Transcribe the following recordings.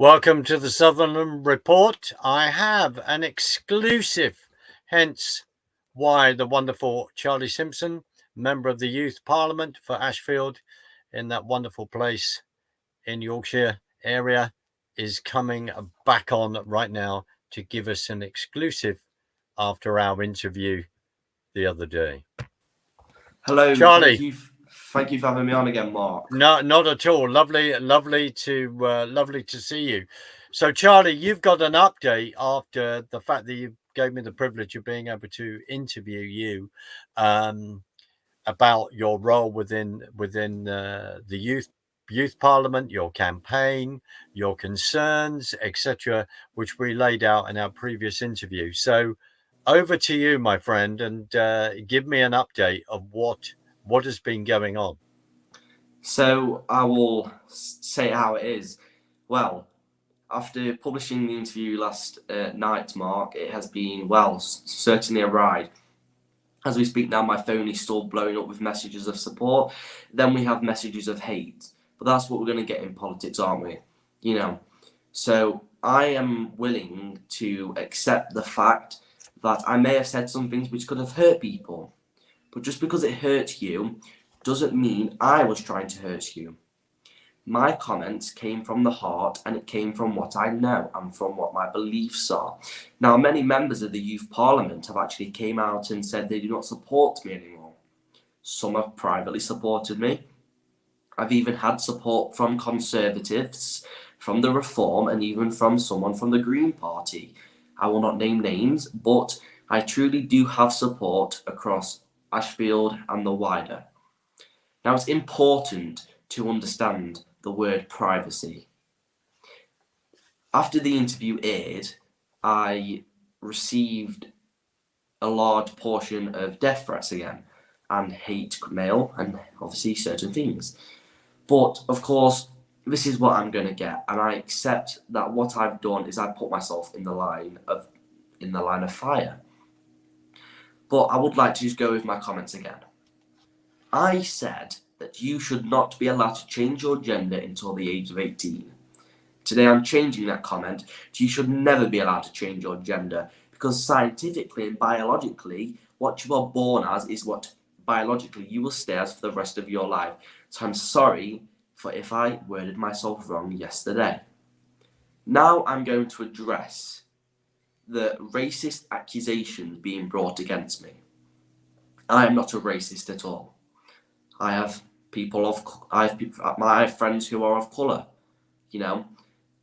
Welcome to the Sutherland Report. I have an exclusive, hence why the wonderful Charlie Simpson, member of the Youth Parliament for Ashfield in that wonderful place in Yorkshire area, is coming back on right now to give us an exclusive after our interview the other day. Hello, Charlie. Thank you for having me on again, Mark. No, not at all. Lovely to see you. So, Charlie, you've got an update after the fact that you gave me the privilege of being able to interview you about your role within the youth parliament, your campaign, your concerns, etc., which we laid out in our previous interview. So, over to you, my friend, and give me an update of what has been going on. So I will say how it is. Well, after publishing the interview last night, Mark, it has been, certainly a ride. As we speak now, my phone is still blowing up with messages of support. Then we have messages of hate. But that's what we're going to get in politics, aren't we? So I am willing to accept the fact that I may have said some things which could have hurt people. But just because it hurt you doesn't mean I was trying to hurt you. My comments came from the heart, and it came from what I know and from what my beliefs are. Now, many members of the Youth Parliament have actually came out and said they do not support me anymore. Some have privately supported me. I've even had support from Conservatives, from the Reform, and even from someone from the Green Party. I will not name names, but I truly do have support across Ashfield and the wider. Now, it's important to understand the word privacy. After the interview aired, I received a large portion of death threats again, and hate mail, and obviously certain things. But of course, this is what I'm going to get, and I accept that what I've done is I've put myself in the line of fire. But I would like to just go with my comments again. I said that you should not be allowed to change your gender until the age of 18. Today I'm changing that comment to you should never be allowed to change your gender, because scientifically and biologically, what you are born as is what biologically you will stay as for the rest of your life. So I'm sorry for if I worded myself wrong yesterday. Now I'm going to address the racist accusations being brought against me. I am not a racist at all. I have friends who are of colour,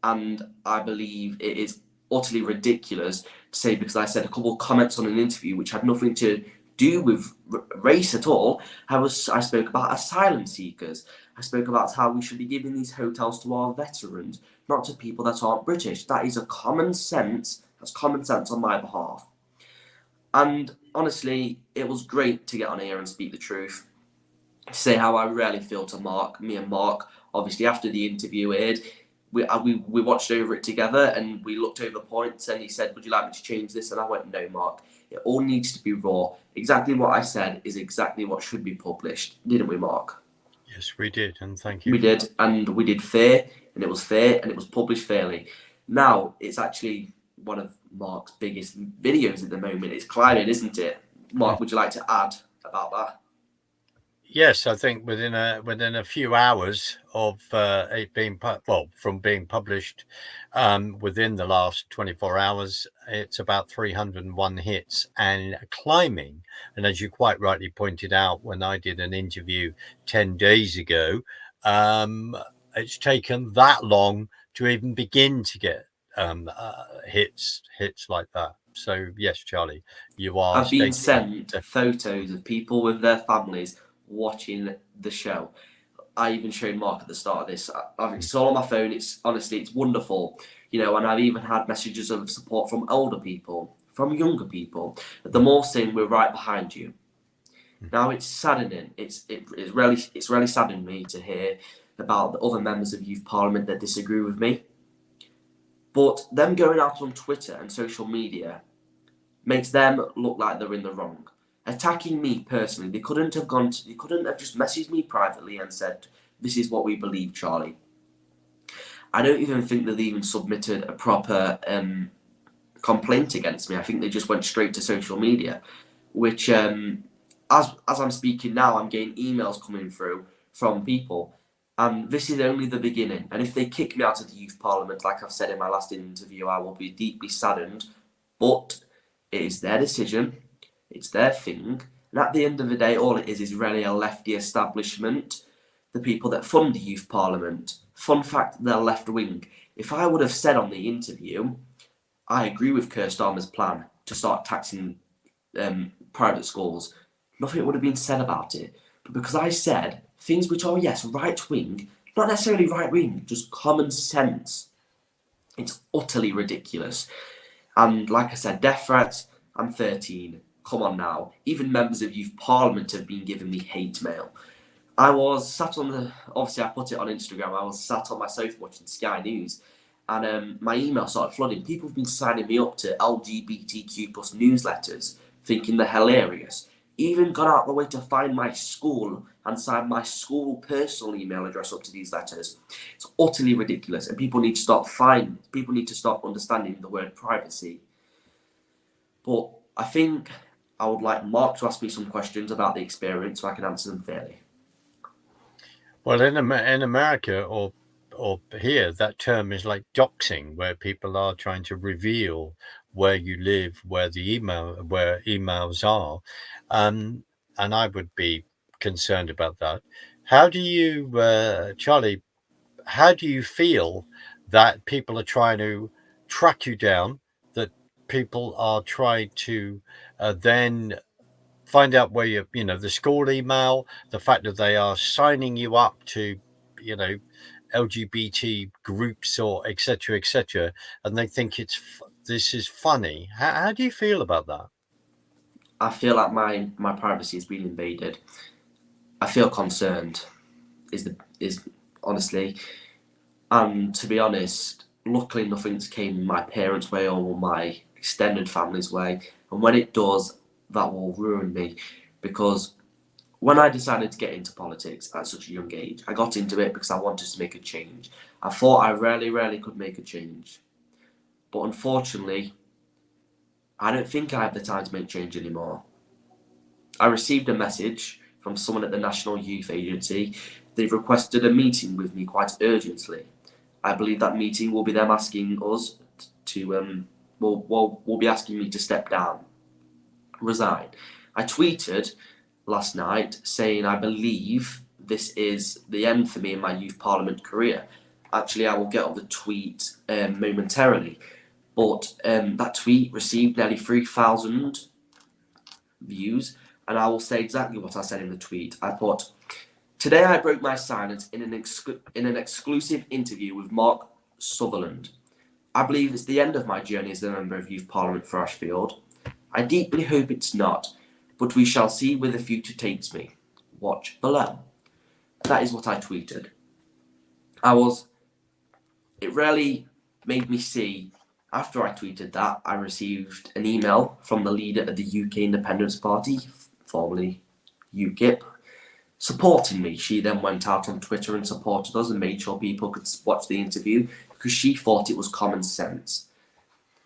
and I believe it is utterly ridiculous to say, because I said a couple of comments on an interview which had nothing to do with race at all. I spoke about asylum seekers. I spoke about how we should be giving these hotels to our veterans, not to people that aren't British. That is common sense on my behalf. And honestly, it was great to get on here and speak the truth. To say how I really feel to me and Mark, obviously after the interview aired, we watched over it together and we looked over the points, and he said, would you like me to change this? And I went, no, Mark, it all needs to be raw. Exactly what I said is exactly what should be published, didn't we, Mark? Yes, we did, and thank you. We did, and we did fair, and it was published fairly. Now, it's actually one of Mark's biggest videos at the moment. It's climbing, isn't it? Mark, would you like to add about that? Yes, I think within a few hours of it being from being published, within the last 24 hours, it's about 301 hits and climbing. And as you quite rightly pointed out, when I did an interview 10 days ago, it's taken that long to even begin to get hits like that. So yes, Charlie, you are. I've been sent photos of people with their families watching the show. I even showed Mark at the start of this. It's all on my phone. It's wonderful, and I've even had messages of support from older people, from younger people. Them all saying we're right behind you. Now it's saddening. It's really saddening me to hear about the other members of Youth Parliament that disagree with me. But them going out on Twitter and social media makes them look like they're in the wrong. Attacking me personally, they couldn't have just messaged me privately and said, this is what we believe, Charlie. I don't even think they've even submitted a proper complaint against me. I think they just went straight to social media, which as I'm speaking now, I'm getting emails coming through from people, and this is only the beginning. And if they kick me out of the youth parliament, like I've said in my last interview, I will be deeply saddened. But it is their decision, it's their thing, and at the end of the day, all it is really a lefty establishment. The people that fund the youth parliament. Fun fact, they're left wing. If I would have said on the interview, I agree with Keir Starmer's plan to start taxing private schools, nothing would have been said about it. But because I said things which are, yes, right wing, not necessarily right wing, just common sense, it's utterly ridiculous. And like I said, death threats, I'm 13. Come on now. Even members of youth parliament have been giving me hate mail. I was sat on obviously I put it on Instagram, I was sat on my sofa watching Sky News, and my email started flooding. People have been signing me up to LGBTQ plus newsletters, thinking they're hilarious. Even gone out the way to find my school and sign my school personal email address up to these letters. It's utterly ridiculous, and people need to stop understanding the word privacy. But I think I would like Mark to ask me some questions about the experience so I can answer them fairly. Well, in America or here, that term is like doxing, where people are trying to reveal where you live, where emails are, and I would be concerned about that. How do you, Charlie? How do you feel that people are trying to track you down? That people are trying to then find out where the school email, the fact that they are signing you up to, you know, LGBT groups or etc., and they think this is funny. How do you feel about that? I feel like my privacy has been invaded. I feel concerned. Is honestly, and to be honest, luckily nothing's came my parents' way or my extended family's way. And when it does, that will ruin me, because when I decided to get into politics at such a young age, I got into it because I wanted to make a change. I thought I rarely could make a change, but unfortunately, I don't think I have the time to make change anymore. I received a message from someone at the National Youth Agency. They've requested a meeting with me quite urgently. I believe that meeting will be them asking us to will be asking me to step down, resign. I tweeted last night saying I believe this is the end for me in my youth parliament career. Actually, I will get on the tweet momentarily, but that tweet received nearly 3,000 views, and I will say exactly what I said in the tweet. I put, "Today I broke my silence in an exclusive interview with Mark Sutherland. I believe it's the end of my journey as a member of Youth Parliament for Ashfield. I deeply hope it's not, but we shall see where the future takes me. Watch below." That is what I tweeted. It really made me see, after I tweeted that, I received an email from the leader of the UK Independence Party, formerly UKIP, supporting me. She then went out on Twitter and supported us and made sure people could watch the interview because she thought it was common sense.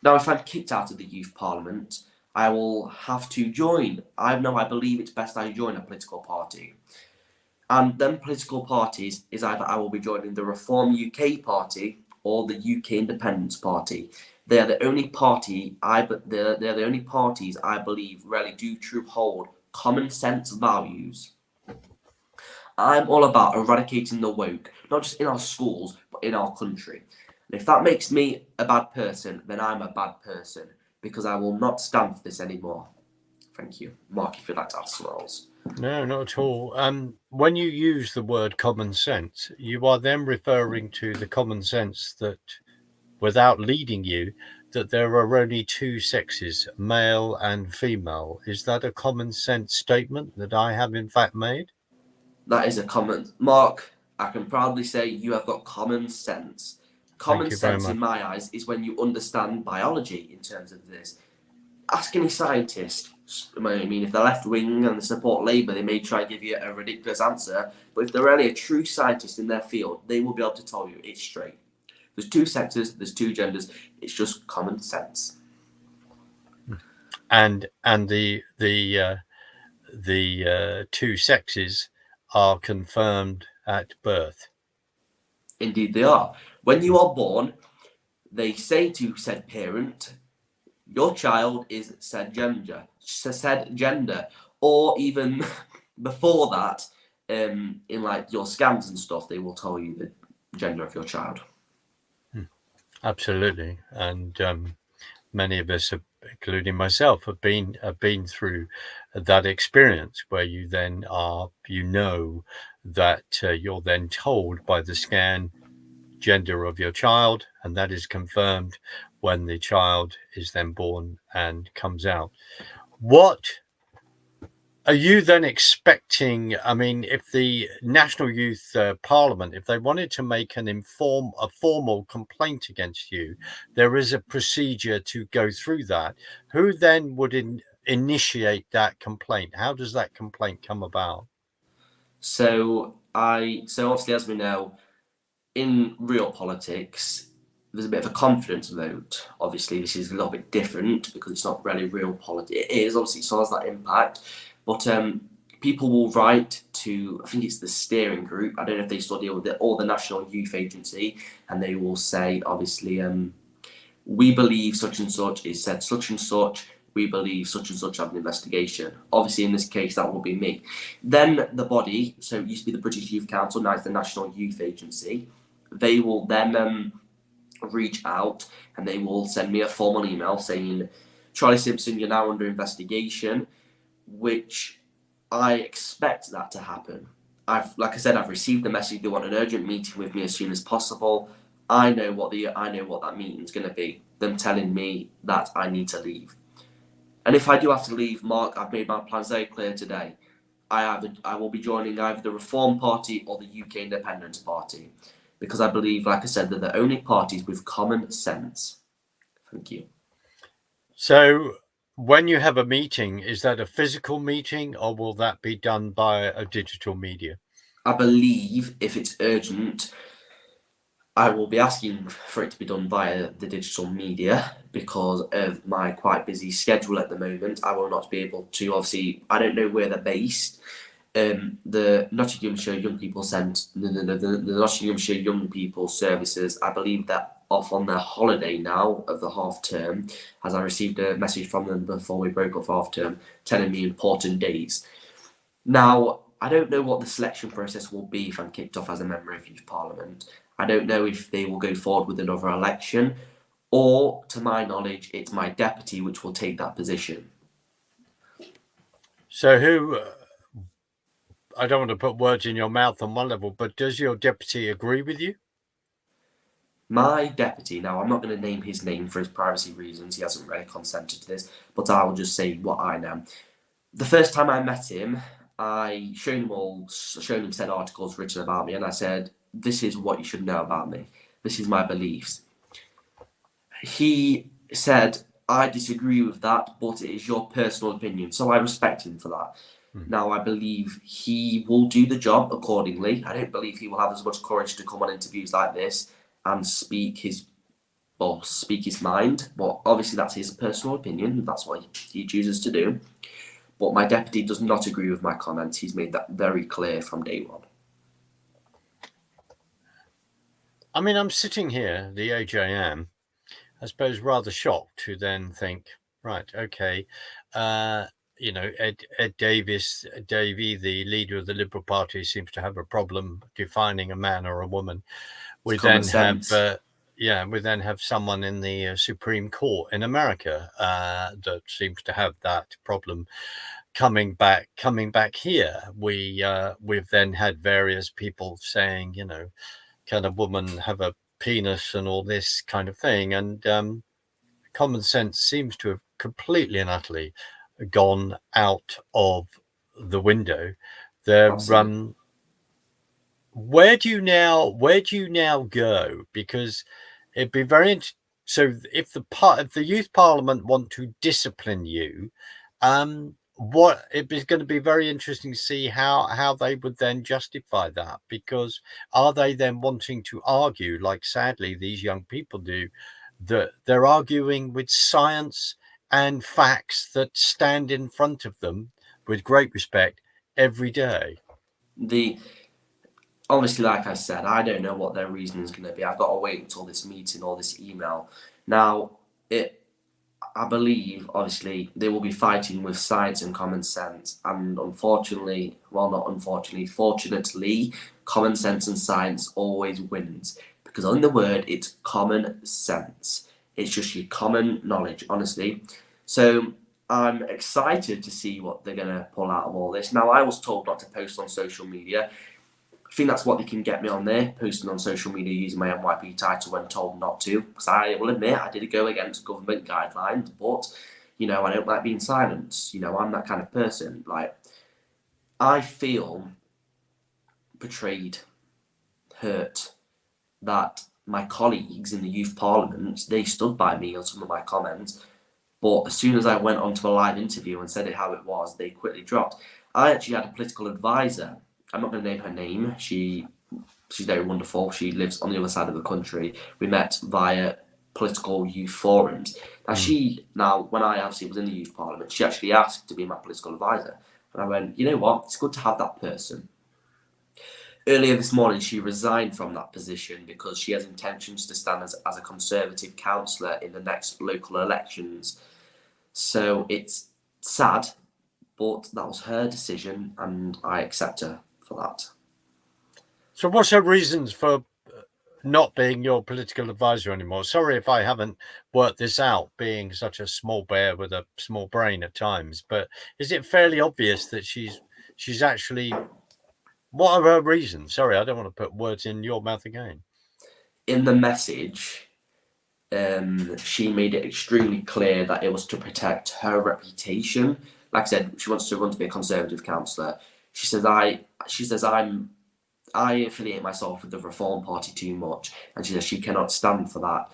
Now, if I'm kicked out of the youth parliament, I will have to join. I believe it's best I join a political party. And then political parties is either I will be joining the Reform UK Party or the UK Independence Party. They are the only they're the only parties I believe really do true hold common sense values. I'm all about eradicating the woke, not just in our schools, but in our country. And if that makes me a bad person, then I'm a bad person, because I will not stand for this anymore. Thank you. Mark, if you'd like to ask someone else. No, not at all. When you use the word common sense, you are then referring to the common sense that, without leading you, that there are only two sexes, male and female. Is that a common sense statement that I have in fact made? That is a common. Mark, I can proudly say you have got common sense. Common sense, in my eyes, is when you understand biology in terms of this. Ask any scientist. I mean, if they're left wing and they support Labour, they may try and give you a ridiculous answer. But if they're really a true scientist in their field, they will be able to tell you it's straight. There's two sexes, there's two genders. It's just common sense. And the two sexes are confirmed at birth. Indeed, they are. When you are born, they say to said parent, your child is said gender, or even before that, in like your scans and stuff, they will tell you the gender of your child. Absolutely, and many of us, including myself, have been through that experience where you then are, that you're then told by the scan gender of your child, and that is confirmed when the child is then born and comes out. What are you then expecting? I mean, if the National Youth Parliament, if they wanted to make a formal complaint against you, there is a procedure to go through that. Who then would initiate that complaint? How does that complaint come about? So obviously, as we know, in real politics, there's a bit of a confidence vote. Obviously, this is a little bit different because it's not really real politics. It is, obviously, it still has that impact. But people will write to, I think it's the steering group, I don't know if they still deal with it, or the National Youth Agency, and they will say, obviously, we believe such and such is said such and such, we believe such and such have an investigation. Obviously, in this case, that will be me. Then the body, so it used to be the British Youth Council, now it's the National Youth Agency, they will then reach out and they will send me a formal email saying, Charlie Simpson, you're now under investigation, which I expect that to happen. Like I said, I've received the message. They want an urgent meeting with me as soon as possible. I know what that meeting's going to be. Them telling me that I need to leave. And if I do have to leave, Mark, I've made my plans very clear today. I will be joining either the Reform Party or the UK Independence Party, because I believe, like I said, they're the only parties with common sense. Thank you. So, when you have a meeting, is that a physical meeting or will that be done by a digital media? I believe if it's urgent, I will be asking for it to be done via the digital media because of my quite busy schedule at the moment. I will not be able to, obviously, I don't know where they're based. The Nottinghamshire Young People the Nottinghamshire Young People Services, I believe they're off on their holiday now of the half term, as I received a message from them before we broke up half term telling me important dates. Now, I don't know what the selection process will be if I'm kicked off as a member of Youth Parliament. I don't know if they will go forward with another election, or, to my knowledge, it's my deputy which will take that position. So, who? I don't want to put words in your mouth on one level, but does your deputy agree with you? My deputy, now I'm not going to name his name for his privacy reasons, he hasn't really consented to this, but I will just say what I know. The first time I met him, I showed him said articles written about me, and I said, this is what you should know about me. This is my beliefs. He said, I disagree with that, but it is your personal opinion. So I respect him for that. Now, I believe he will do the job accordingly. I don't believe he will have as much courage to come on interviews like this and speak his mind. But obviously, that's his personal opinion. That's what he chooses to do. But my deputy does not agree with my comments. He's made that very clear from day one. I mean, I'm sitting here, the age I am, I suppose rather shocked to then think, right, okay, Ed Davey, the leader of the Liberal Party, seems to have a problem defining a man or a woman. We then have someone in the Supreme Court in America that seems to have that problem coming back here. We've then had various people saying, can a woman have a penis and all this kind of thing, and common sense seems to have completely and utterly gone out of the window. Where do you now go? Because it'd be very so if the youth parliament want to discipline you, what it is going to be very interesting to see how they would then justify that, because are they then wanting to argue, like sadly these young people do, that they're arguing with science and facts that stand in front of them with great respect every day? The Obviously, like I said, I don't know what their reasoning is going to be. I've got to wait until this meeting or this email. Now, I believe, obviously, they will be fighting with science and common sense. And unfortunately, well, not unfortunately, fortunately, common sense and science always wins. Because on the word, it's common sense. It's just your common knowledge, honestly. So I'm excited to see what they're going to pull out of all this. Now, I was told not to post on social media. I think that's what they can get me on there, posting on social media using my NYP title when told not to. Because I will admit I did go against government guidelines, but I don't like being silenced. I'm that kind of person. Like, I feel betrayed, hurt that my colleagues in the youth parliament, they stood by me on some of my comments. But as soon as I went onto a live interview and said it how it was, they quickly dropped. I actually had a political advisor. I'm not going to name her name. She's very wonderful. She lives on the other side of the country. We met via political youth forums. Now, when I obviously was in the youth parliament, she actually asked to be my political advisor. And I went, you know what? It's good to have that person. Earlier this morning, she resigned from that position because she has intentions to stand as a Conservative councillor in the next local elections. So it's sad, but that was her decision, and I accept her for that. So what's her reasons for not being your political advisor anymore? Sorry if I haven't worked this out, being such a small bear with a small brain at times, but is it fairly obvious that she's actually, what are her reasons? Sorry, I don't want to put words in your mouth again. In the message, she made it extremely clear that it was to protect her reputation. Like I said, she wants to run to be a Conservative councillor. She says I affiliate myself with the Reform Party too much, and she says she cannot stand for that.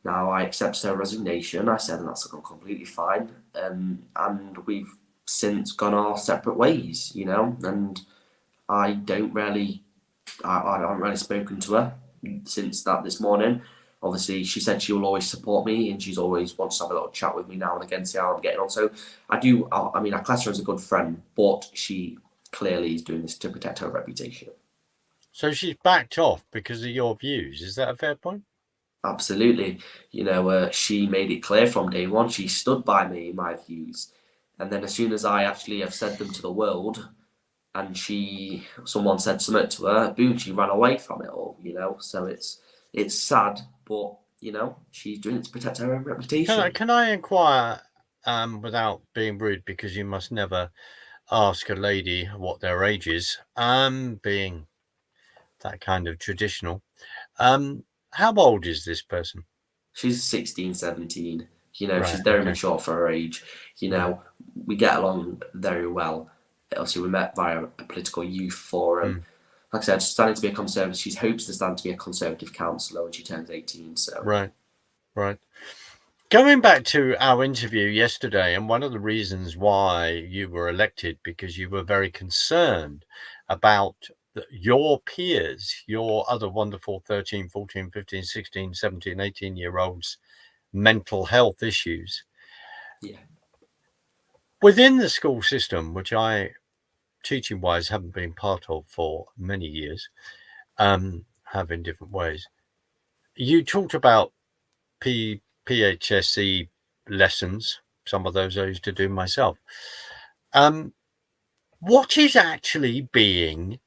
Now, I accept her resignation. I said, and that's completely fine. And we've since gone our separate ways, and I haven't really spoken to her since that this morning. Obviously, she said she will always support me, and she's always wants to have a little chat with me now and again, see how I'm getting on. So I do. I class her as a good friend, but she clearly is doing this to protect her reputation. So she's backed off because of your views. Is that a fair point? Absolutely. She made it clear from day one. She stood by me, my views, and then as soon as I actually have said them to the world, and someone said something to her, boom, she ran away from it all. So it's sad, but she's doing it to protect her own reputation. Can I inquire, without being rude, because you must never ask a lady what their age is, being that kind of traditional. How old is this person? She's 16, 17. Right, She's very okay. mature for her age. We get along very well. Obviously, we met via a political youth forum. Like I said, she's standing to be a Conservative. She hopes to stand to be a Conservative councillor when she turns 18. So Right. Going back to our interview yesterday, and one of the reasons why you were elected, because you were very concerned about your peers, your other wonderful 13, 14, 15, 16, 17, 18-year-olds' mental health issues. Yeah. Within the school system, which I, teaching-wise, haven't been part of for many years, have in different ways, you talked about PHSE lessons. Some of those I used to do myself. What is actually being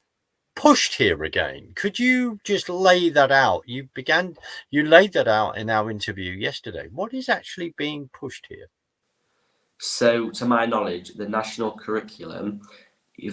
pushed here again? Could you just lay that out? You laid that out in our interview yesterday. What is actually being pushed here? So, to my knowledge, the national curriculum, I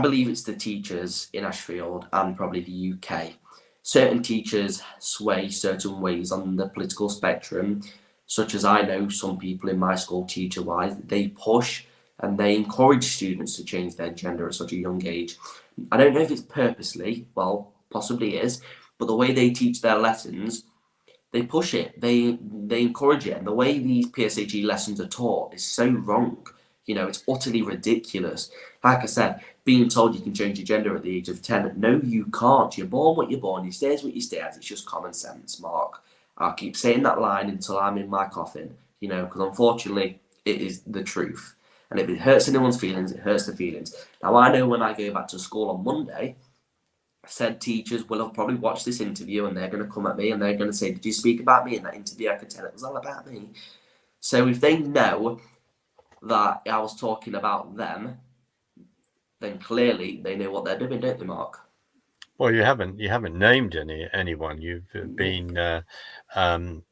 believe it's the teachers in Ashfield and probably the UK. Certain teachers sway certain ways on the political spectrum, such as I know some people in my school, teacher-wise, they push and they encourage students to change their gender at such a young age. I don't know if it's purposely, well, possibly is, but the way they teach their lessons, They push it, they encourage it, and the way these PSHE lessons are taught is so wrong. It's utterly ridiculous. Like I said, being told you can change your gender at the age of 10, no, you can't. You're born what you're born, you stay as what you stay as. It's just common sense, Mark. I'll keep saying that line until I'm in my coffin, because unfortunately, it is the truth. And if it hurts anyone's feelings, it hurts the feelings. Now, I know when I go back to school on Monday, said teachers will have probably watched this interview and they're going to come at me and they're going to say, did you speak about me in that interview? I could tell it was all about me. So if they know that I was talking about them, then clearly they know what they're doing, don't they, Mark? Well, you haven't named anyone. You've been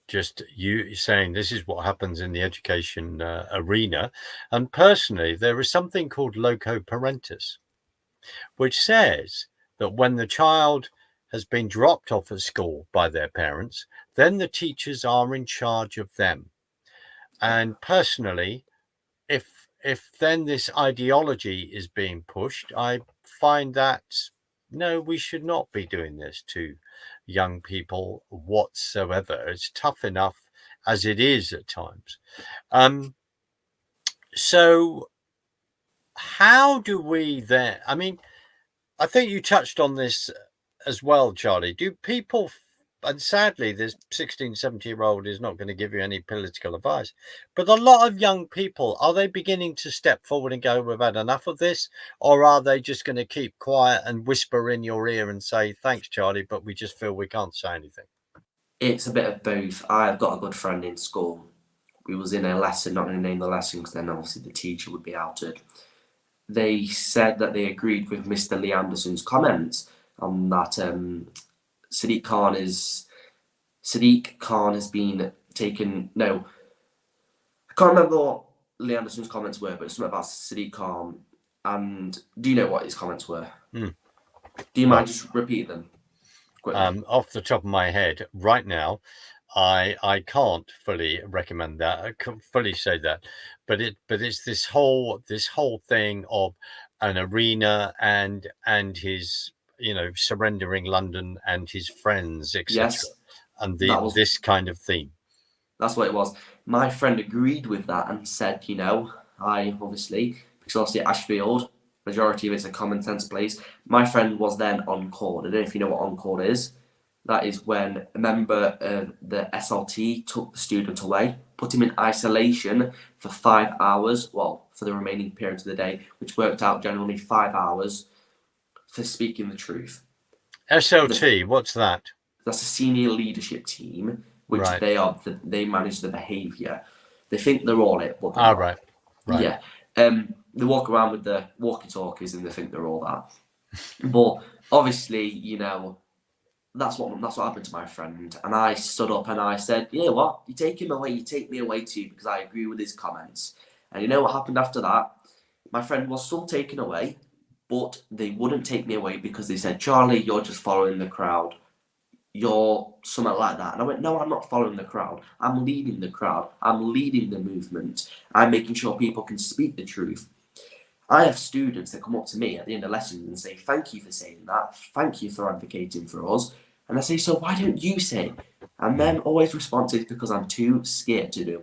just you saying this is what happens in the education arena. And personally, there is something called loco parentis, which says that when the child has been dropped off at school by their parents, then the teachers are in charge of them. And personally, if then this ideology is being pushed, I find that no, we should not be doing this to young people whatsoever. It's tough enough as it is at times. So how do we then, I mean, I think you touched on this as well, Charlie. Do people, and sadly, this 16, 17-year-old is not going to give you any political advice, but a lot of young people, are they beginning to step forward and go, we've had enough of this? Or are they just going to keep quiet and whisper in your ear and say, thanks, Charlie, but we just feel we can't say anything? It's a bit of both. I've got a good friend in school. We was in a lesson, not going to name the lesson because then obviously the teacher would be outed. They said that they agreed with Mr. Lee Anderson's comments on that Sadiq Khan has been taken. No, I can't remember what Lee Anderson's comments were, but it's something about Sadiq Khan. And do you know what his comments were? Do you mind just repeat them? Off the top of my head, right now, I can't fully recommend that. I can't fully say that, but it's this whole thing of an arena and his surrendering London and his friends, etc. Yes, And this kind of theme. That's what it was. My friend agreed with that and said, I obviously, because obviously at Ashfield, majority of it's a common sense place. My friend was then on call. I don't know if you know what on call is. That is when a member of the SLT took the student away, put him in isolation for 5 hours, well, for the remaining period of the day, which worked out generally 5 hours for speaking the truth. SLT, what's that? That's a senior leadership team, which right. they manage the behaviour. They think they're all it, but they're not. Right. Yeah. They walk around with the walkie-talkies and they think they're all that. But obviously, that's what happened to my friend. And I stood up and I said, you know what? You take him away, you take me away too, because I agree with his comments. And you know what happened after that? My friend was still taken away, but they wouldn't take me away because they said, Charlie, you're just following the crowd. You're something like that. And I went, no, I'm not following the crowd. I'm leading the crowd. I'm leading the movement. I'm making sure people can speak the truth. I have students that come up to me at the end of lessons and say, thank you for saying that. Thank you for advocating for us. And I say, so why don't you say it? And then always respond, it's because I'm too scared to do.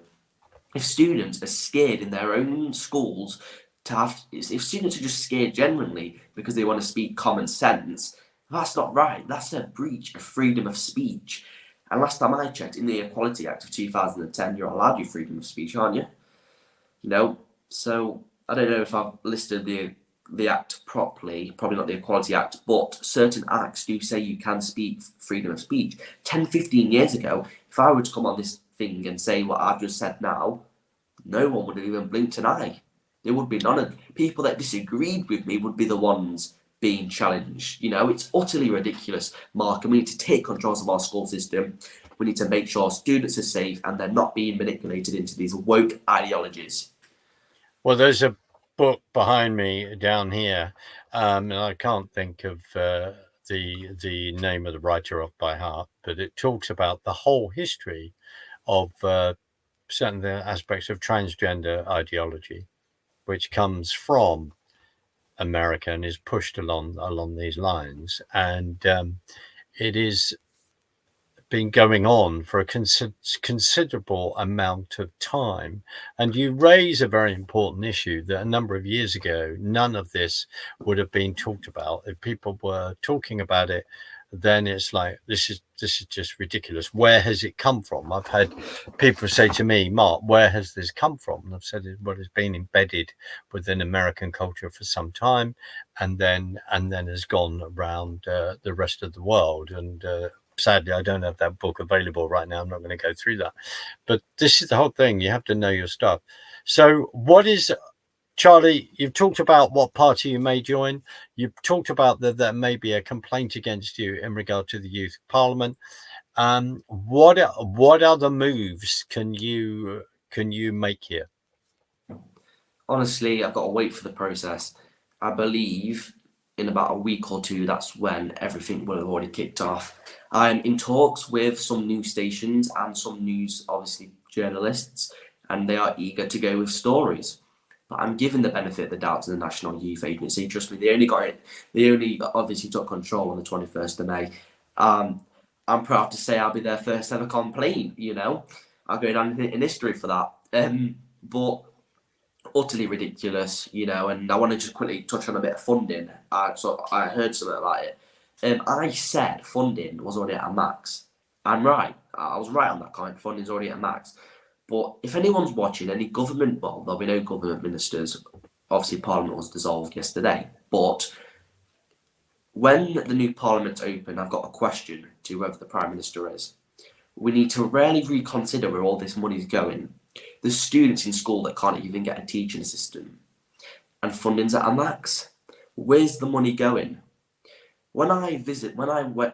If students are scared in their own schools if students are just scared genuinely because they want to speak common sense, that's not right. That's a breach of freedom of speech. And last time I checked, in the Equality Act of 2010, you're allowed your freedom of speech, aren't you? So I don't know if I've listed the act properly, probably not the Equality Act, but certain acts do say you can speak freedom of speech. 10, 15 years ago, if I were to come on this thing and say what I've just said now, no one would have even blinked an eye. There would be none of people that disagreed with me would be the ones being challenged. It's utterly ridiculous, Mark, and we need to take control of our school system. We need to make sure students are safe and they're not being manipulated into these woke ideologies. Well, there's a book behind me down here, and I can't think of the name of the writer off by heart, but it talks about the whole history of certain aspects of transgender ideology, which comes from America and is pushed along these lines. And it is been going on for a considerable amount of time. And you raise a very important issue that a number of years ago, none of this would have been talked about. If people were talking about it, then it's like, this is just ridiculous. Where has it come from? I've had people say to me, Mark, where has this come from? And I've said, well, it's been embedded within American culture for some time, and then has gone around the rest of the world. And sadly, I don't have that book available right now. I'm not going to go through that. But this is the whole thing. You have to know your stuff. So what is, Charlie, you've talked about what party you may join. You've talked about that there may be a complaint against you in regard to the Youth Parliament. What other moves can you make here? Honestly, I've got to wait for the process. I believe in about a week or two, that's when everything will have already kicked off. I'm in talks with some news stations and some news, obviously, journalists, and they are eager to go with stories. But I'm giving the benefit of the doubt to the National Youth Agency. Trust me, they only obviously took control on the 21st of May. I'm proud to say I'll be their first ever complaint, you know. I'll go down in history for that. But utterly ridiculous, you know, and I want to just quickly touch on a bit of funding. So I heard something about it. I said funding was already at a max. I'm right. I was right on that comment. Funding's already at a max. But if anyone's watching, any government, well, there'll be no government ministers. Obviously, Parliament was dissolved yesterday. But when the new Parliament's open, I've got a question to whoever the Prime Minister is. We need to really reconsider where all this money's going. There's students in school that can't even get a teaching assistant, and funding's at a max. Where's the money going? When I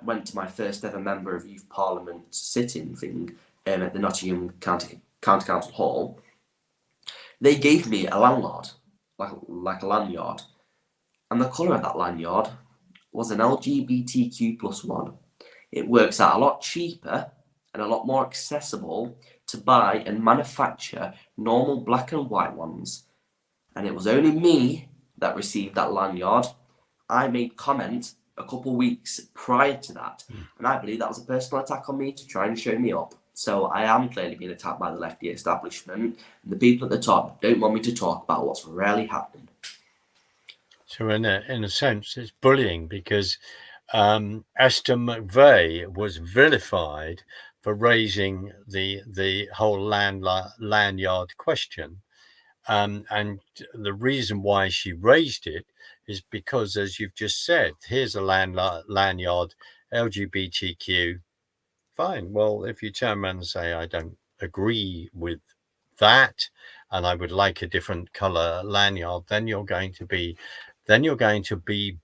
went to my first ever Member of Youth Parliament sitting thing at the Nottingham County Council Hall, they gave me a lanyard, like a lanyard, and the colour of that lanyard was an LGBTQ plus one. It works out a lot cheaper and a lot more accessible to buy and manufacture normal black and white ones. And it was only me that received that lanyard. I made comment a couple of weeks prior to that, and I believe that was a personal attack on me to try and show me up. So I am clearly being attacked by the lefty establishment, and the people at the top don't want me to talk about what's really happening. So in a sense, it's bullying, because Esther McVey was vilified for raising the whole lanyard question. And the reason why she raised it is because, as you've just said, here's a lanyard, LGBTQ. Fine. Well, if you turn around and say, I don't agree with that, and I would like a different color lanyard, then you're going to be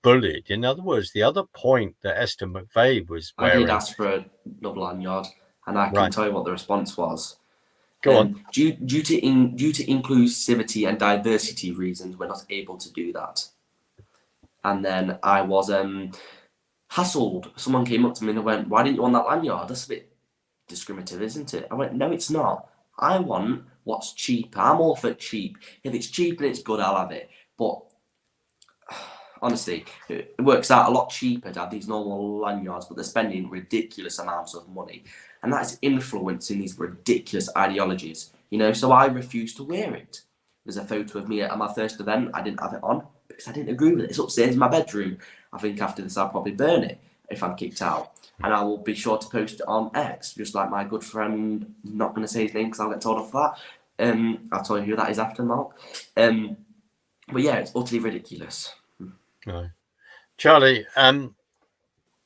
bullied. In other words, the other point that Esther McVey was wearing. I did ask for another lanyard, and I can tell you what the response was. Go on. Due to inclusivity and diversity reasons, we're not able to do that. And then I was hassled. Someone came up to me and they went, "Why didn't you want that lanyard? That's a bit discriminative, isn't it?" I went, "No, it's not. I want what's cheap. I'm all for cheap. If it's cheap and it's good, I'll have it." But honestly, it works out a lot cheaper to have these normal lanyards, but they're spending ridiculous amounts of money. And that's influencing these ridiculous ideologies, you know, so I refuse to wear it. There's a photo of me at my first event. I didn't have it on because I didn't agree with it. It's upstairs in my bedroom. I think after this, I'll probably burn it if I'm kicked out. And I will be sure to post it on X, just like my good friend, I'm not going to say his name because I'll get told off for that. I'll tell you who that is after, Mark. But yeah, it's utterly ridiculous. No. Charlie,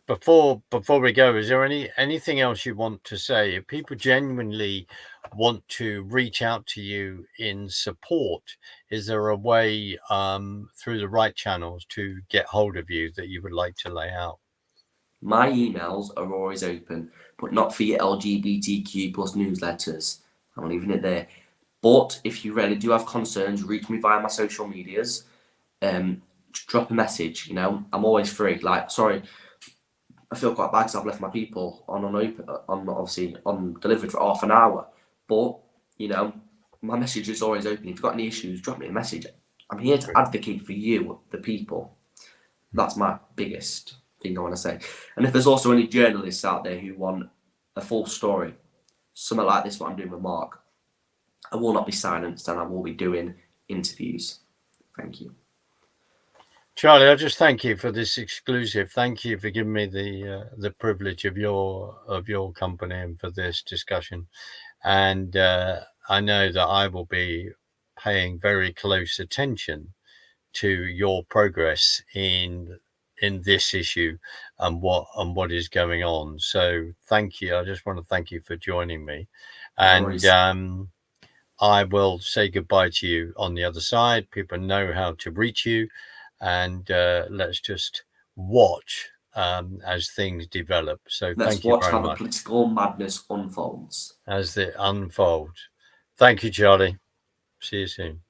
before we go, is there anything else you want to say? If people genuinely want to reach out to you in support, is there a way through the right channels to get hold of you that you would like to lay out? My emails are always open, but not for your LGBTQ plus newsletters. I'm leaving it there. But if you really do have concerns, reach me via my social medias. Drop a message, you know, I'm always free. Like, sorry, I feel quite bad because I've left my people on delivered for half an hour. But, you know, my message is always open. If you've got any issues, drop me a message. I'm here to advocate for you, the people. That's my biggest thing I want to say. And if there's also any journalists out there who want a full story, something like this, what I'm doing with Mark, I will not be silenced and I will be doing interviews. Thank you. Charlie, I just thank you for this exclusive. Thank you for giving me the privilege of your company and for this discussion. And I know that I will be paying very close attention to your progress in this issue and what is going on. So thank you. I just want to thank you for joining me. And I will say goodbye to you on the other side. People know how to reach you, and let's just watch as things develop. So thank you very much. Let's watch how the political madness unfolds. As it unfolds. Thank you, Charlie. See you soon.